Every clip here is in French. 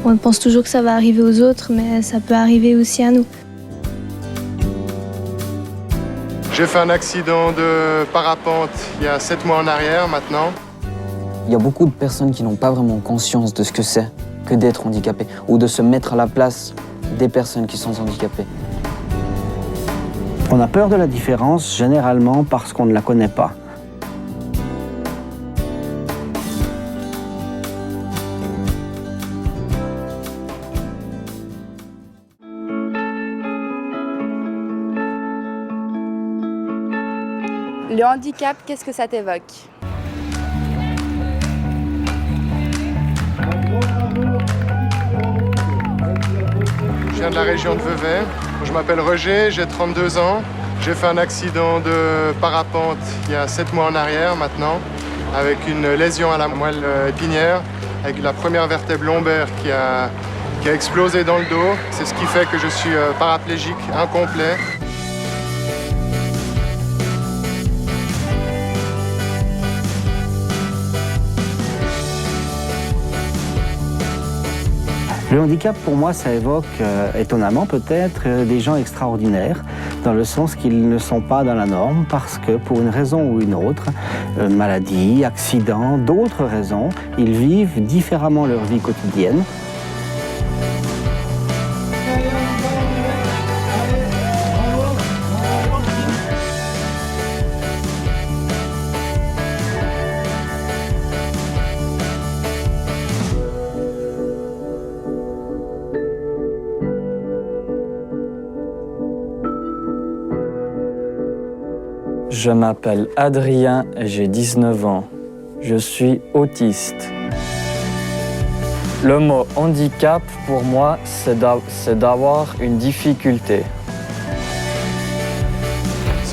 On pense toujours que ça va arriver aux autres, mais ça peut arriver aussi à nous. J'ai fait un accident de parapente il y a 7 mois en arrière maintenant. Il y a beaucoup de personnes qui n'ont pas vraiment conscience de ce que c'est que d'être handicapé ou de se mettre à la place des personnes qui sont handicapées. On a peur de la différence généralement parce qu'on ne la connaît pas. Le handicap, qu'est-ce que ça t'évoque? Je viens de la région de Vevey. Je m'appelle Roger, j'ai 32 ans. J'ai fait un accident de parapente il y a 7 mois en arrière maintenant, avec une lésion à la moelle épinière, avec la première vertèbre lombaire qui a explosé dans le dos. C'est ce qui fait que je suis paraplégique incomplet. Le handicap, pour moi, ça évoque, étonnamment peut-être, des gens extraordinaires, dans le sens qu'ils ne sont pas dans la norme, parce que pour une raison ou une autre, maladie, accident, d'autres raisons, ils vivent différemment leur vie quotidienne. Je m'appelle Adrien et j'ai 19 ans. Je suis autiste. Le mot handicap, pour moi, c'est d'avoir une difficulté.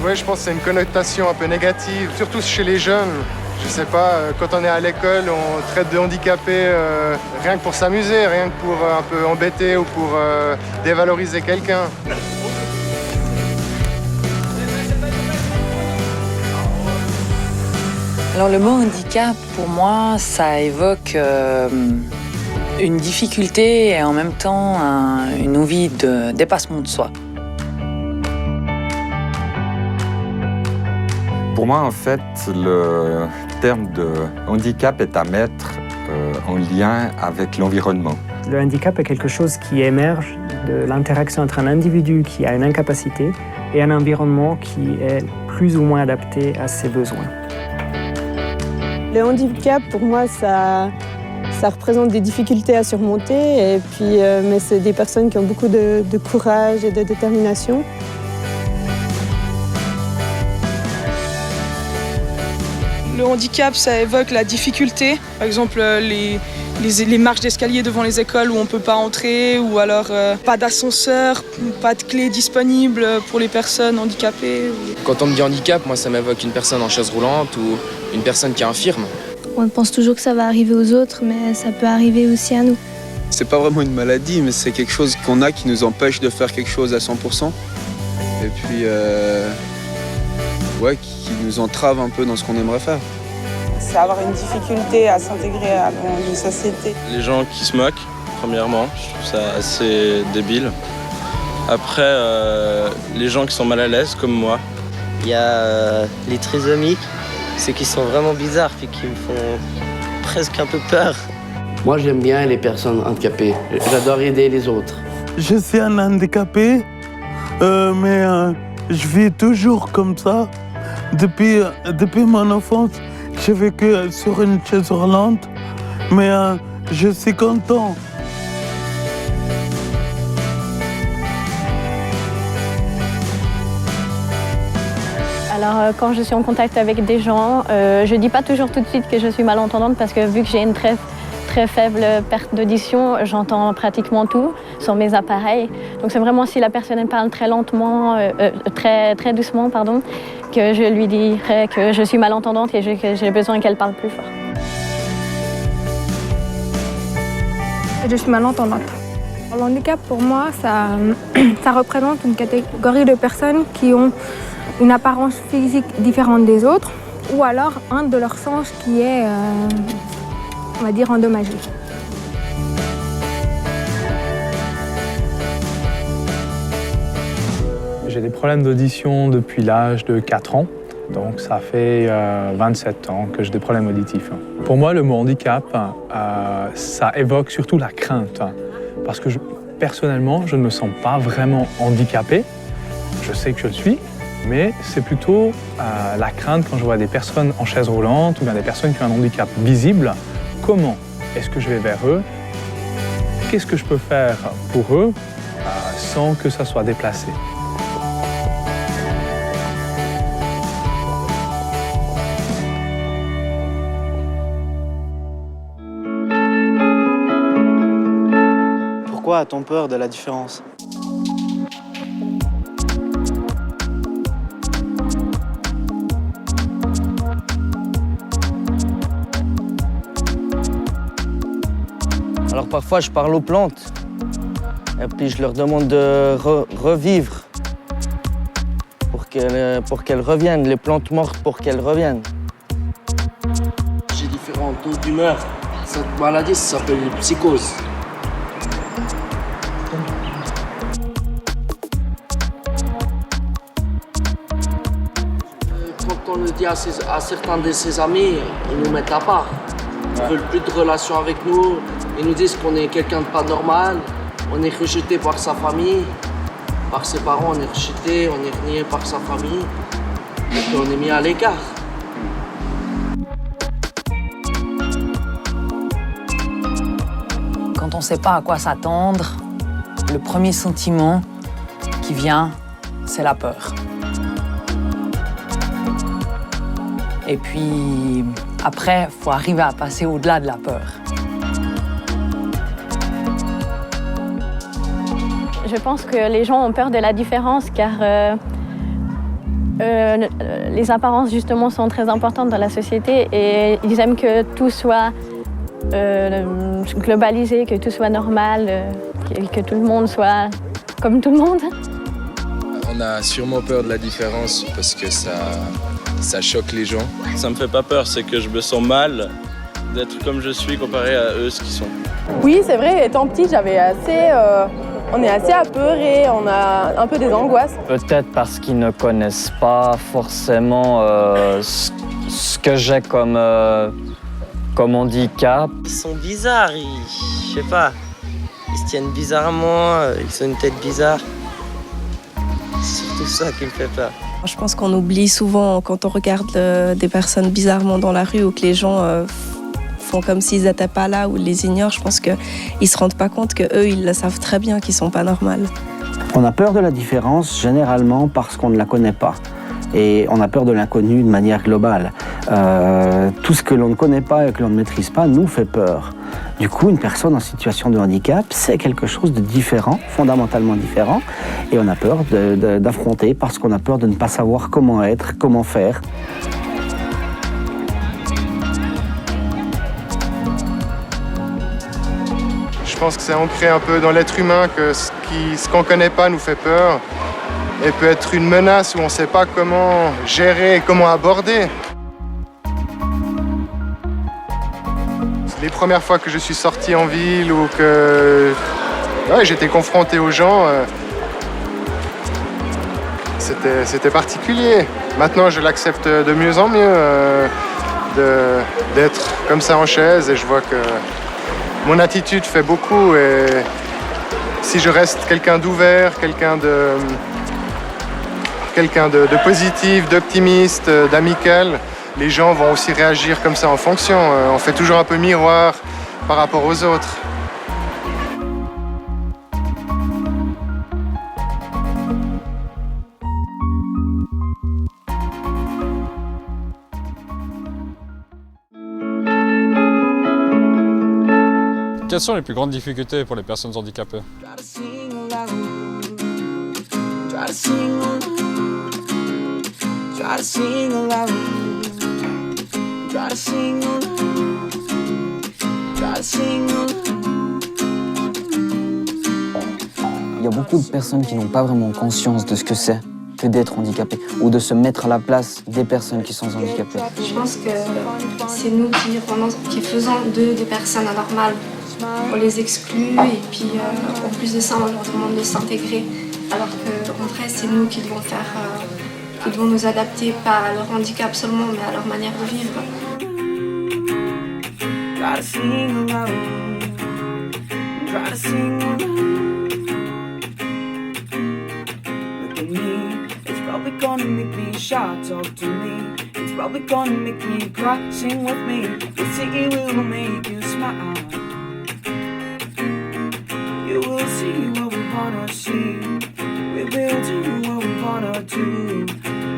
Ouais, je pense que c'est une connotation un peu négative, surtout chez les jeunes. Je sais pas, quand on est à l'école, on traite de handicapé rien que pour s'amuser, rien que pour un peu embêter ou pour dévaloriser quelqu'un. Alors le mot handicap, pour moi, ça évoque une difficulté et en même temps une envie de dépassement de soi. Pour moi, en fait, le terme de handicap est à mettre en lien avec l'environnement. Le handicap est quelque chose qui émerge de l'interaction entre un individu qui a une incapacité et un environnement qui est plus ou moins adapté à ses besoins. Le handicap, pour moi, ça représente des difficultés à surmonter, et puis, mais c'est des personnes qui ont beaucoup de courage et de détermination. Le handicap, ça évoque la difficulté. Par exemple, les marches d'escalier devant les écoles où on ne peut pas entrer, ou alors pas d'ascenseur, pas de clé disponible pour les personnes handicapées. Quand on me dit handicap, moi ça m'évoque une personne en chaise roulante ou une personne qui est infirme. On pense toujours que ça va arriver aux autres, mais ça peut arriver aussi à nous. C'est pas vraiment une maladie, mais c'est quelque chose qu'on a qui nous empêche de faire quelque chose à 100%. Et puis, ouais, qui nous entrave un peu dans ce qu'on aimerait faire. C'est avoir une difficulté à s'intégrer dans une société. Les gens qui se moquent, premièrement, je trouve ça assez débile. Après, les gens qui sont mal à l'aise, comme moi. Il y a les trisomiques, ceux qui sont vraiment bizarres et qui me font presque un peu peur. Moi, j'aime bien les personnes handicapées. J'adore aider les autres. Je suis un handicapé, mais je vis toujours comme ça. Depuis mon enfance, j'ai vécu sur une chaise roulante, mais je suis content. Alors quand je suis en contact avec des gens, je ne dis pas toujours tout de suite que je suis malentendante parce que vu que j'ai une très faible perte d'audition, j'entends pratiquement tout sur mes appareils. Donc c'est vraiment si la personne parle très lentement, très doucement, pardon, que je lui dirais que je suis malentendante et que j'ai besoin qu'elle parle plus fort. Je suis malentendante. Le handicap, pour moi, ça représente une catégorie de personnes qui ont une apparence physique différente des autres, ou alors un de leurs sens qui est, on va dire, endommagé. J'ai des problèmes d'audition depuis l'âge de 4 ans. Donc ça fait 27 ans que j'ai des problèmes auditifs. Pour moi, le mot handicap, ça évoque surtout la crainte. Parce que personnellement, je ne me sens pas vraiment handicapé. Je sais que je le suis, mais c'est plutôt la crainte quand je vois des personnes en chaise roulante ou bien des personnes qui ont un handicap visible. Comment est-ce que je vais vers eux? Qu'est-ce que je peux faire pour eux sans que ça soit déplacé? Pourquoi a-t-on peur de la différence? Alors parfois je parle aux plantes et puis je leur demande de revivre pour qu'elles reviennent, les plantes mortes pour qu'elles reviennent. J'ai différents taux d'humeur. Cette maladie, ça s'appelle une psychose. Quand on le dit à certains de ses amis, ils nous mettent à part. Ils ne veulent plus de relations avec nous. Ils nous disent qu'on est quelqu'un de pas normal. On est rejeté par sa famille, par ses parents, on est rejeté, on est renié par sa famille. Et puis on est mis à l'écart. Quand on ne sait pas à quoi s'attendre, le premier sentiment qui vient, c'est la peur. Et puis après, il faut arriver à passer au-delà de la peur. Je pense que les gens ont peur de la différence car les apparences justement sont très importantes dans la société et ils aiment que tout soit globalisé, que tout soit normal, que tout le monde soit comme tout le monde. On a sûrement peur de la différence parce que ça choque les gens. Ça me fait pas peur, c'est que je me sens mal d'être comme je suis comparé à eux ce qu'ils sont. Oui, c'est vrai, étant petit, on est assez apeurés, on a un peu des angoisses. Peut-être parce qu'ils ne connaissent pas forcément ce que j'ai comme handicap. Ils sont bizarres, je sais pas, ils se tiennent bizarrement, ils ont une tête bizarre. C'est surtout ça qui me fait peur. Je pense qu'on oublie souvent quand on regarde des personnes bizarrement dans la rue ou que les gens font comme s'ils n'étaient pas là ou les ignorent. Je pense qu'ils ne se rendent pas compte qu'eux, ils le savent très bien qu'ils ne sont pas normaux. On a peur de la différence généralement parce qu'on ne la connaît pas. Et on a peur de l'inconnu de manière globale. Tout ce que l'on ne connaît pas et que l'on ne maîtrise pas nous fait peur. Du coup, une personne en situation de handicap, c'est quelque chose de différent, fondamentalement différent, et on a peur d'affronter parce qu'on a peur de ne pas savoir comment être, comment faire. Je pense que c'est ancré un peu dans l'être humain que ce qu'on ne connaît pas nous fait peur et peut être une menace où on ne sait pas comment gérer, comment aborder. Les premières fois que je suis sorti en ville ou que j'étais confronté aux gens, c'était particulier. Maintenant, je l'accepte de mieux en mieux d'être comme ça en chaise et je vois que mon attitude fait beaucoup et si je reste quelqu'un d'ouvert, quelqu'un de positif, d'optimiste, d'amical, les gens vont aussi réagir comme ça en fonction. On fait toujours un peu miroir par rapport aux autres. Quelles sont les plus grandes difficultés pour les personnes handicapées? Il y a beaucoup de personnes qui n'ont pas vraiment conscience de ce que c'est que d'être handicapé ou de se mettre à la place des personnes qui sont handicapées. Je pense que c'est nous qui faisons d'eux des personnes anormales. On les exclut et puis en plus de ça, on leur demande de s'intégrer. Alors qu'en vrai, c'est nous qui devons qui devons nous adapter, pas à leur handicap seulement, mais à leur manière de vivre. It's probably gonna make me shy, talk to me. It's probably gonna make me cry, sing with me. The city will make you smile. You will see what we wanna see. We will do what we wanna do.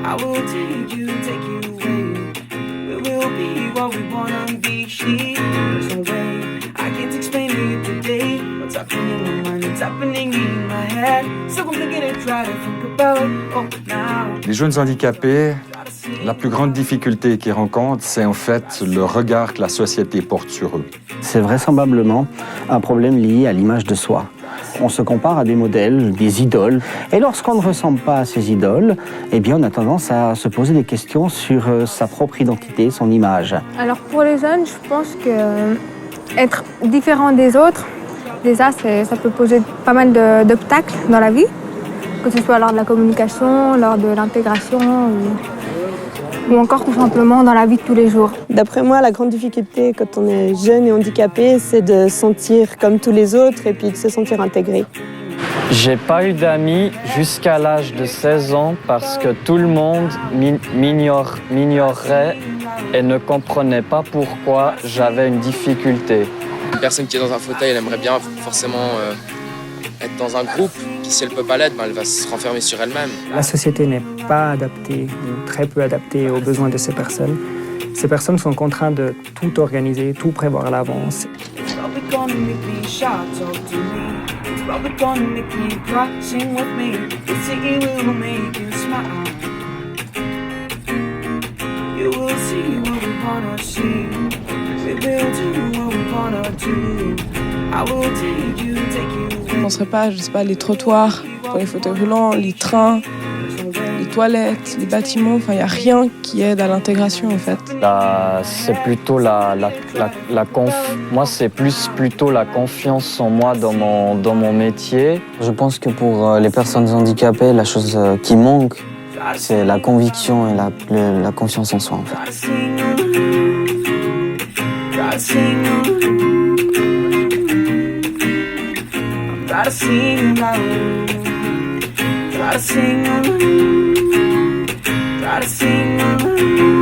I will take you away. We will be what we wanna be. There's no way I can't explain to you today. What's happening in my mind, it's happening in my head. So complicated, try to think about it. Oh, now. Les jeunes handicapés, la plus grande difficulté qu'ils rencontrent, c'est en fait le regard que la société porte sur eux. C'est vraisemblablement un problème lié à l'image de soi. On se compare à des modèles, des idoles. Et lorsqu'on ne ressemble pas à ces idoles, eh bien, on a tendance à se poser des questions sur sa propre identité, son image. Alors pour les jeunes, je pense que être différent des autres, déjà, ça peut poser pas mal d'obstacles dans la vie, que ce soit lors de la communication, lors de l'intégration ou encore tout simplement dans la vie de tous les jours. D'après moi, la grande difficulté quand on est jeune et handicapé, c'est de se sentir comme tous les autres et puis de se sentir intégré. J'ai pas eu d'amis jusqu'à l'âge de 16 ans parce que tout le monde m'ignorait et ne comprenait pas pourquoi j'avais une difficulté. Une personne qui est dans un fauteuil, elle aimerait bien forcément être dans un groupe, qui si elle ne peut pas l'être, elle va se renfermer sur elle-même. La société n'est pas adaptée, ou très peu adaptée aux besoins de ces personnes. Ces personnes sont contraintes de tout organiser, tout prévoir à l'avance. Je ne penserais pas, je sais pas, les trottoirs pour les fauteuils roulants, les trains, les toilettes, les bâtiments, enfin il n'y a rien qui aide à l'intégration en fait. C'est plutôt moi c'est plutôt la confiance en moi dans mon métier. Je pense que pour les personnes handicapées, la chose qui manque, c'est la conviction et la confiance en soi en fait. Try to sing along, try to sing along, try to sing along.